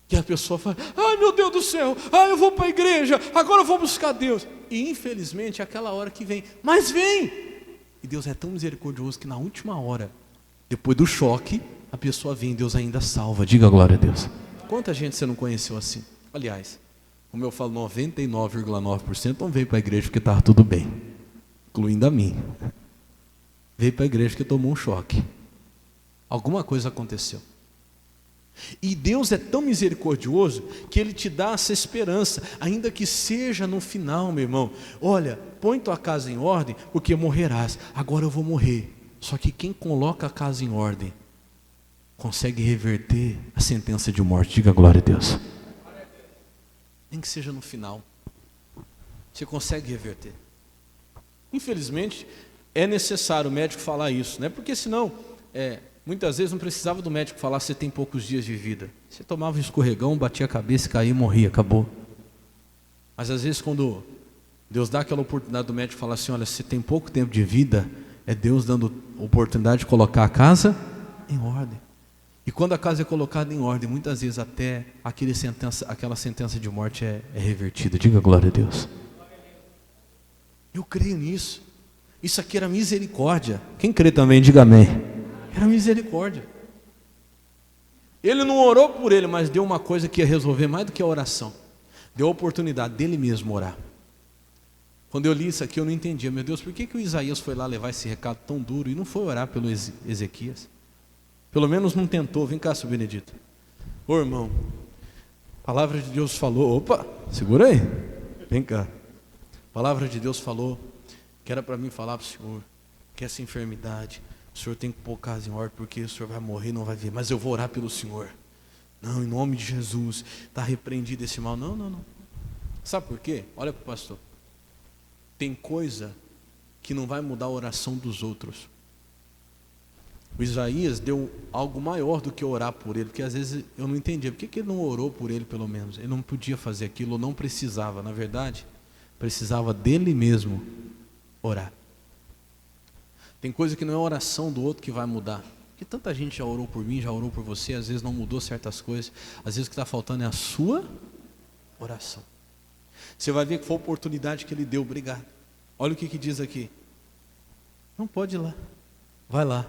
E a pessoa fala: ai meu Deus do céu, ai eu vou para a igreja, agora eu vou buscar Deus. E infelizmente é aquela hora que vem, mas vem. E Deus é tão misericordioso que na última hora, depois do choque, a pessoa vem e Deus ainda salva, diga glória a Deus. Quanta gente você não conheceu assim? Aliás, como eu falo, 99,9% não veio para a igreja porque estava tudo bem, incluindo a mim. Veio para a igreja porque tomou um choque. Alguma coisa aconteceu. E Deus é tão misericordioso que Ele te dá essa esperança, ainda que seja no final, meu irmão. Olha, põe tua casa em ordem, porque morrerás. Agora eu vou morrer. Só que quem coloca a casa em ordem consegue reverter a sentença de morte. Diga glória a Deus. Nem que seja no final, você consegue reverter. Infelizmente, é necessário o médico falar isso, né? Porque senão, muitas vezes não precisava do médico falar você tem poucos dias de vida. Você tomava um escorregão, batia a cabeça, caía e morria, acabou. Mas às vezes quando Deus dá aquela oportunidade do médico falar assim, olha, você tem pouco tempo de vida, é Deus dando oportunidade de colocar a casa em ordem. E quando a casa é colocada em ordem, muitas vezes até aquela sentença de morte é revertida. Diga glória a Deus. Eu creio nisso. Isso aqui era misericórdia. Quem crê também, diga amém. Era misericórdia. Ele não orou por ele, mas deu uma coisa que ia resolver mais do que a oração. Deu a oportunidade dele mesmo orar. Quando eu li isso aqui eu não entendia. Meu Deus, por que o Isaías foi lá levar esse recado tão duro e não foi orar pelo Ezequias? Pelo menos não tentou. Vem cá, seu Benedito. Ô irmão, a palavra de Deus falou. Opa, segura aí. Vem cá. A palavra de Deus falou que era para mim falar para o Senhor que essa enfermidade, o Senhor tem que pôr casa em ordem, porque o Senhor vai morrer e não vai ver. Mas eu vou orar pelo Senhor. Não, em nome de Jesus, está repreendido esse mal. Não. Sabe por quê? Olha para o pastor. Tem coisa que não vai mudar a oração dos outros. O Isaías deu algo maior do que orar por ele, porque às vezes eu não entendia. Por que ele não orou por ele pelo menos? Ele não podia fazer aquilo, ou não precisava. Na verdade, precisava dele mesmo orar. Tem coisa que não é a oração do outro que vai mudar. Porque tanta gente já orou por mim, já orou por você, às vezes não mudou certas coisas. Às vezes o que está faltando é a sua oração. Você vai ver que foi a oportunidade que ele deu. Obrigado. Olha o que diz aqui. Não pode ir lá. Vai lá.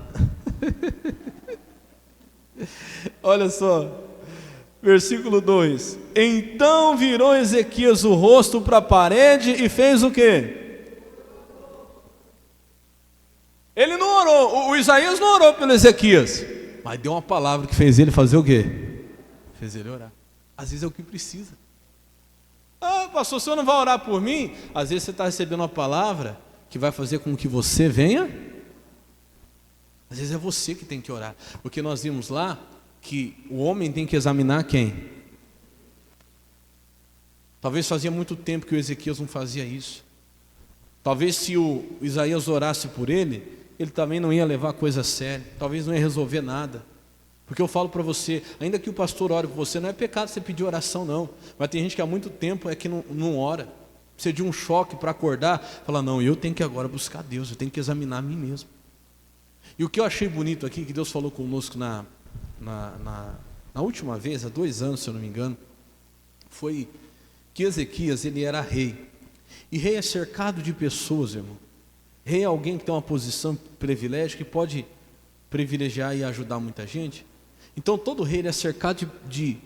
Olha só. Versículo 2. Então virou Ezequias o rosto para a parede e fez o quê? Ele não orou. O Isaías não orou pelo Ezequias, mas deu uma palavra que fez ele fazer o quê? Fez ele orar. Às vezes é o que precisa. Ah, pastor, o senhor não vai orar por mim? Às vezes você está recebendo uma palavra que vai fazer com que você venha. Às vezes é você que tem que orar. Porque nós vimos lá que o homem tem que examinar quem? Talvez fazia muito tempo que o Ezequias não fazia isso. Talvez se o Isaías orasse por ele, ele também não ia levar a coisa a sério. Talvez não ia resolver nada. Porque eu falo para você, ainda que o pastor ore por você, não é pecado você pedir oração não. Mas tem gente que há muito tempo é que não ora. Precisa de um choque para acordar. Fala, não, eu tenho que agora buscar Deus, eu tenho que examinar a mim mesmo. E o que eu achei bonito aqui, que Deus falou conosco na última vez, há 2 anos, se eu não me engano, foi que Ezequias, ele era rei. E rei é cercado de pessoas, irmão. Rei é alguém que tem uma posição privilégio, que pode privilegiar e ajudar muita gente. Então todo rei ele é cercado de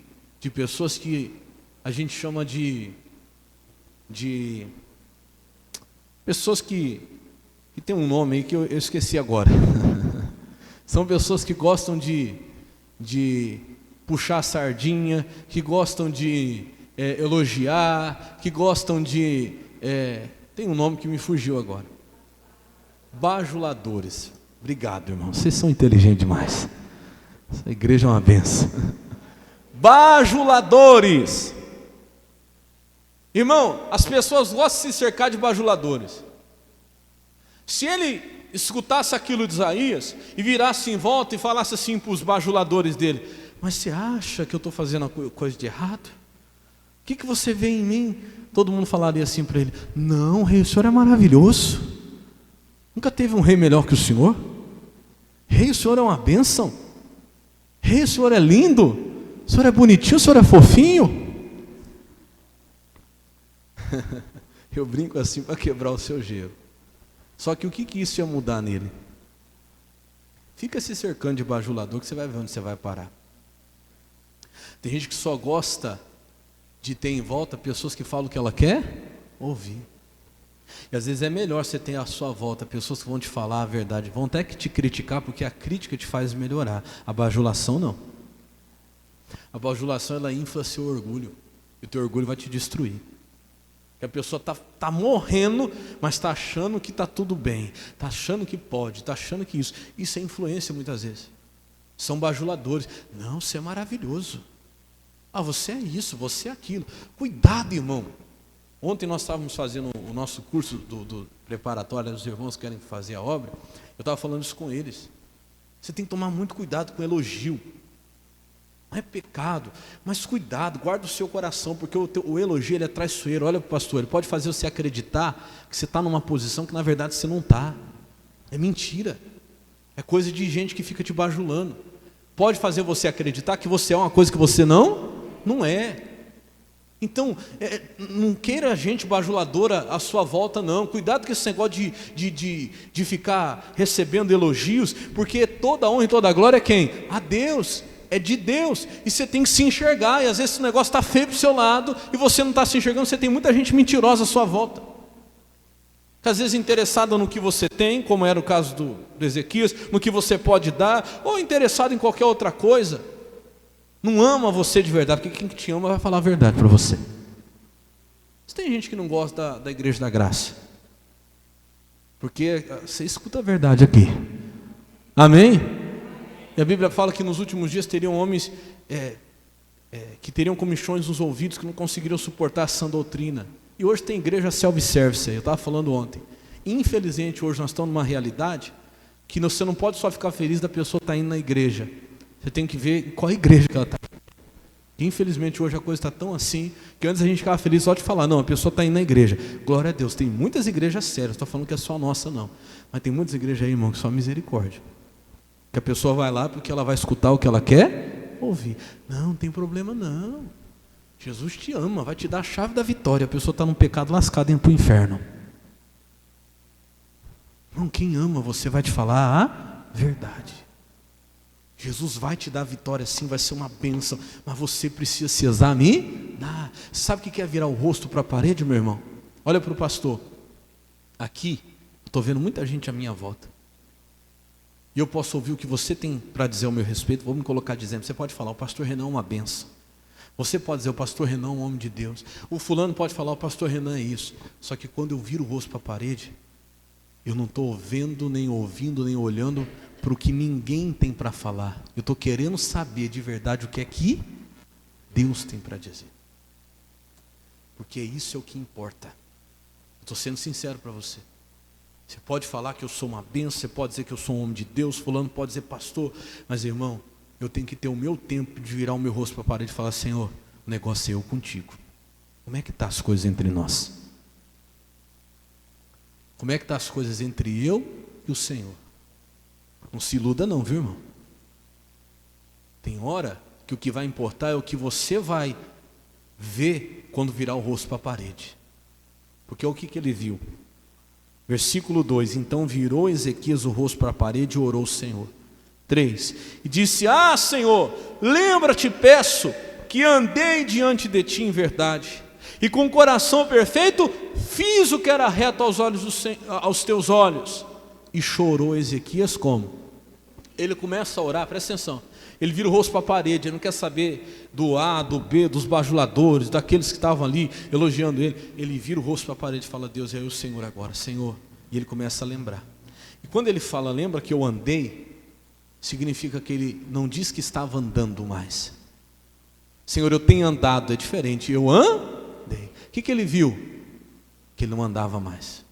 pessoas que a gente chama de pessoas que tem um nome aí que eu esqueci agora. São pessoas que gostam de puxar a sardinha, que gostam de elogiar, que gostam de... tem um nome que me fugiu agora. Bajuladores. Obrigado, irmão. Vocês são inteligentes demais. Essa igreja é uma benção. Bajuladores. Irmão, as pessoas gostam de se cercar de bajuladores. Se ele escutasse aquilo de Isaías e virasse em volta e falasse assim para os bajuladores dele: mas você acha que eu estou fazendo coisa de errado? O que você vê em mim? Todo mundo falaria assim para ele: não, rei, o senhor é maravilhoso. Nunca teve um rei melhor que o senhor. Rei, o senhor é uma bênção. Rei, o senhor é lindo. O senhor é bonitinho, o senhor é fofinho. Eu brinco assim para quebrar o seu gelo. Só que o que isso ia mudar nele? Fica se cercando de bajulador que você vai ver onde você vai parar. Tem gente que só gosta de ter em volta pessoas que falam o que ela quer ouvir. E às vezes é melhor você ter à sua volta pessoas que vão te falar a verdade, vão até que te criticar, porque a crítica te faz melhorar, a bajulação não. A bajulação, ela infla seu orgulho. E o teu orgulho vai te destruir. Que a pessoa tá morrendo, mas está achando que está tudo bem. Está achando que pode, está achando que isso. Isso é influência muitas vezes. São bajuladores. Não, você é maravilhoso. Ah, você é isso, você é aquilo. Cuidado, irmão. Ontem nós estávamos fazendo o nosso curso do preparatório, os irmãos querem fazer a obra. Eu estava falando isso com eles. Você tem que tomar muito cuidado com elogio. Não é pecado, mas cuidado, guarda o seu coração, porque o elogio ele é traiçoeiro. Olha para o pastor, ele pode fazer você acreditar que você está numa posição que na verdade você não está. É mentira. É coisa de gente que fica te bajulando. Pode fazer você acreditar que você é uma coisa que você não é. Então, não queira gente bajuladora à sua volta, não. Cuidado com esse negócio de ficar recebendo elogios, porque toda honra e toda glória é quem? A Deus, é de Deus. E você tem que se enxergar, e às vezes esse negócio está feio para o seu lado, e você não está se enxergando, você tem muita gente mentirosa à sua volta. Que às vezes interessada no que você tem, como era o caso do Ezequias, no que você pode dar, ou interessado em qualquer outra coisa. Não ama você de verdade, porque quem te ama vai falar a verdade para você. Mas tem gente que não gosta da Igreja da Graça, porque você escuta a verdade aqui. Amém? E a Bíblia fala que nos últimos dias teriam homens que teriam comichões nos ouvidos, que não conseguiriam suportar a sã doutrina. E hoje tem igreja self-service, eu estava falando ontem. Infelizmente hoje nós estamos numa realidade que você não pode só ficar feliz da pessoa estar indo na igreja. Você tem que ver qual igreja que ela está. Infelizmente hoje a coisa está tão assim, que antes a gente ficava feliz só de falar, não, a pessoa está indo na igreja. Glória a Deus, tem muitas igrejas sérias, estou falando que é só a nossa não. Mas tem muitas igrejas aí, irmão, que só misericórdia. Que a pessoa vai lá porque ela vai escutar o que ela quer ouvir. Não tem problema não. Jesus te ama, vai te dar a chave da vitória. A pessoa está num pecado lascado, indo para o inferno. Não, quem ama você vai te falar a verdade. Jesus vai te dar a vitória sim, vai ser uma bênção, mas você precisa se examinar. Sabe o que é virar o rosto para a parede, meu irmão? Olha para o pastor. Aqui, estou vendo muita gente à minha volta. E eu posso ouvir o que você tem para dizer ao meu respeito. Vou me colocar dizendo, você pode falar, o pastor Renan é uma bênção. Você pode dizer, o pastor Renan é um homem de Deus. O fulano pode falar, o pastor Renan é isso. Só que quando eu viro o rosto para a parede, eu não estou vendo, nem ouvindo, nem olhando para o que ninguém tem para falar. Eu estou querendo saber de verdade o que é que Deus tem para dizer. Porque isso é o que importa. Estou sendo sincero para você. Você pode falar que eu sou uma bênção, você pode dizer que eu sou um homem de Deus, fulano pode dizer pastor, mas irmão, eu tenho que ter o meu tempo de virar o meu rosto para a parede e falar, Senhor, o negócio é eu contigo. Como é que estão as coisas entre nós? Como é que estão as coisas entre eu e o Senhor? Não se iluda não, viu, irmão? Tem hora que o que vai importar é o que você vai ver quando virar o rosto para a parede. Porque o que ele viu? Versículo 2, então virou Ezequias o rosto para a parede e orou ao Senhor. 3, e disse, Senhor, lembra-te, peço, que andei diante de ti em verdade, e com o coração perfeito, fiz o que era reto aos teus olhos. E chorou Ezequias como? Ele começa a orar, presta atenção, ele vira o rosto para a parede, ele não quer saber do A, do B, dos bajuladores, daqueles que estavam ali elogiando ele. Ele vira o rosto para a parede e fala, Deus, é o Senhor agora, Senhor. E ele começa a lembrar. E quando ele fala, lembra que eu andei, significa que ele não diz que estava andando mais. Senhor, eu tenho andado, é diferente, eu andei. O que ele viu? Que ele não andava mais.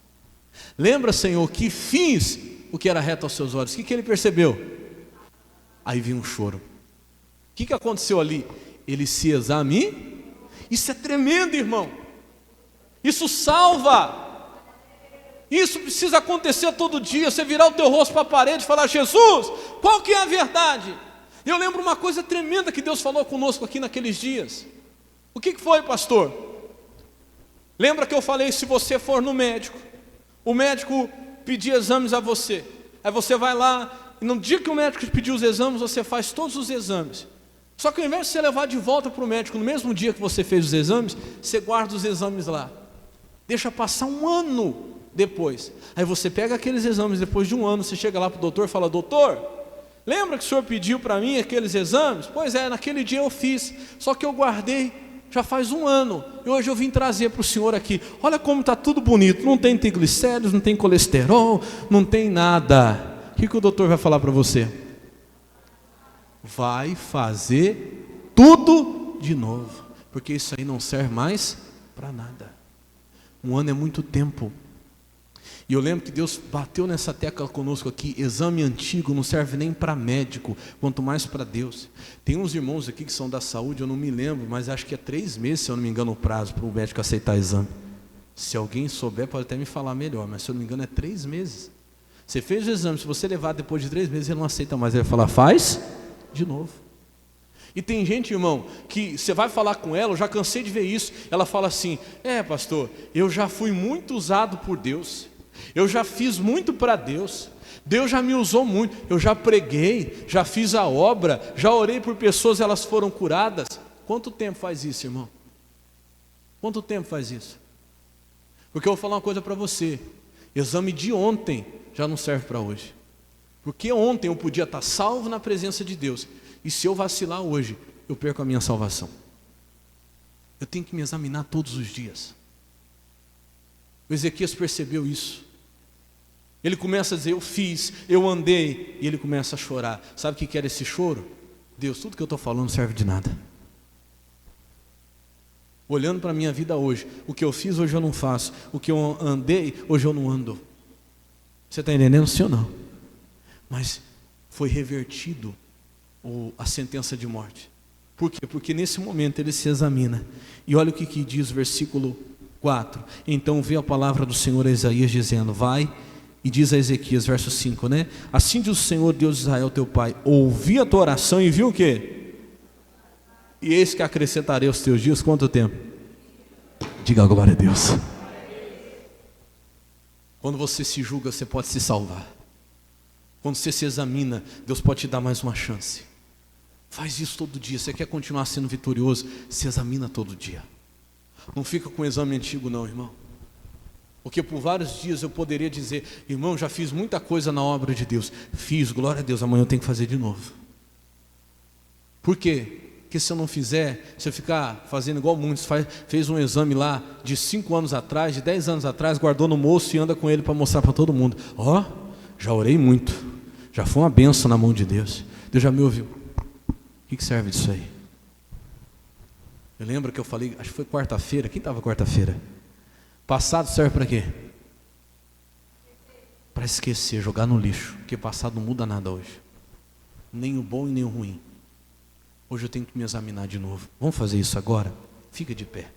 Lembra, Senhor, que fiz o que era reto aos seus olhos. O que ele percebeu? Aí vinha um choro. O que aconteceu ali? Ele se examinou. Isso é tremendo, irmão. Isso salva. Isso precisa acontecer todo dia. Você virar o teu rosto para a parede e falar, Jesus, qual que é a verdade? Eu lembro uma coisa tremenda que Deus falou conosco aqui naqueles dias. O que foi, pastor? Lembra que eu falei, se você for no médico, o médico pedir exames a você, aí você vai lá, e no dia que o médico te pedir os exames, você faz todos os exames. Só que ao invés de você levar de volta para o médico no mesmo dia que você fez os exames, você guarda os exames lá, deixa passar um ano depois. Aí você pega aqueles exames, depois de um ano, você chega lá para o doutor e fala, doutor, Lembra que o senhor pediu para mim aqueles exames? Pois é, naquele dia eu fiz, só que eu guardei, já faz 1 ano, e hoje eu vim trazer para o senhor aqui. Olha como está tudo bonito, não tem triglicéridos, não tem colesterol, não tem nada. O que o doutor vai falar para você? Vai fazer tudo de novo, porque isso aí não serve mais para nada. 1 ano é muito tempo. E eu lembro que Deus bateu nessa tecla conosco aqui: exame antigo não serve nem para médico, quanto mais para Deus. Tem uns irmãos aqui que são da saúde, eu não me lembro, mas acho que é 3 meses, se eu não me engano, o prazo para o médico aceitar exame. Se alguém souber, pode até me falar melhor, mas se eu não me engano é 3 meses. Você fez o exame, se você levar depois de 3 meses, ele não aceita mais, ele vai falar: faz de novo. E tem gente, irmão, que você vai falar com ela, eu já cansei de ver isso, ela fala assim: pastor, eu já fui muito usado por Deus, eu já fiz muito para Deus, Deus já me usou muito, eu já preguei, já fiz a obra, já orei por pessoas, elas foram curadas. Quanto tempo faz isso, irmão? Quanto tempo faz isso? Porque eu vou falar uma coisa para você: exame de ontem já não serve para hoje. Porque ontem eu podia estar salvo na presença de Deus, e se eu vacilar hoje, eu perco a minha salvação. Eu tenho que me examinar todos os dias. O Ezequias percebeu isso. Ele começa a dizer: eu fiz, eu andei, e ele começa a chorar. Sabe o que era esse choro? Deus, tudo que eu estou falando não serve de nada. Olhando para a minha vida hoje, o que eu fiz hoje eu não faço, o que eu andei hoje eu não ando. Você está entendendo, sim ou não? Mas foi revertido a sentença de morte. Por quê? Porque nesse momento ele se examina. E olha o que diz o versículo 4. Então veio a palavra do Senhor a Isaías dizendo: vai e diz a Ezequias, verso 5, né? Assim diz o Senhor Deus de Israel teu pai: ouvi a tua oração e viu o quê? E eis que acrescentarei aos teus dias quanto tempo? Diga glória a Deus. Quando você se julga, você pode se salvar. Quando você se examina, Deus pode te dar mais uma chance. Faz isso todo dia. Você quer continuar sendo vitorioso? Se examina todo dia. Não fica com o exame antigo não, irmão. Porque por vários dias eu poderia dizer: irmão, já fiz muita coisa na obra de Deus. Fiz, glória a Deus, amanhã eu tenho que fazer de novo. Por quê? Porque se eu não fizer, se eu ficar fazendo igual muitos, fez um exame lá de 5 anos atrás, de 10 anos atrás, guardou no bolso e anda com ele para mostrar para todo mundo: ó, já orei muito, já foi uma bênção na mão de Deus, Deus já me ouviu. O que serve disso aí? Eu lembro que eu falei, acho que foi quarta-feira. Quem estava quarta-feira? Passado serve para quê? Para esquecer, jogar no lixo. Porque passado não muda nada hoje, nem o bom e nem o ruim. Hoje eu tenho que me examinar de novo. Vamos fazer isso agora? Fica de pé.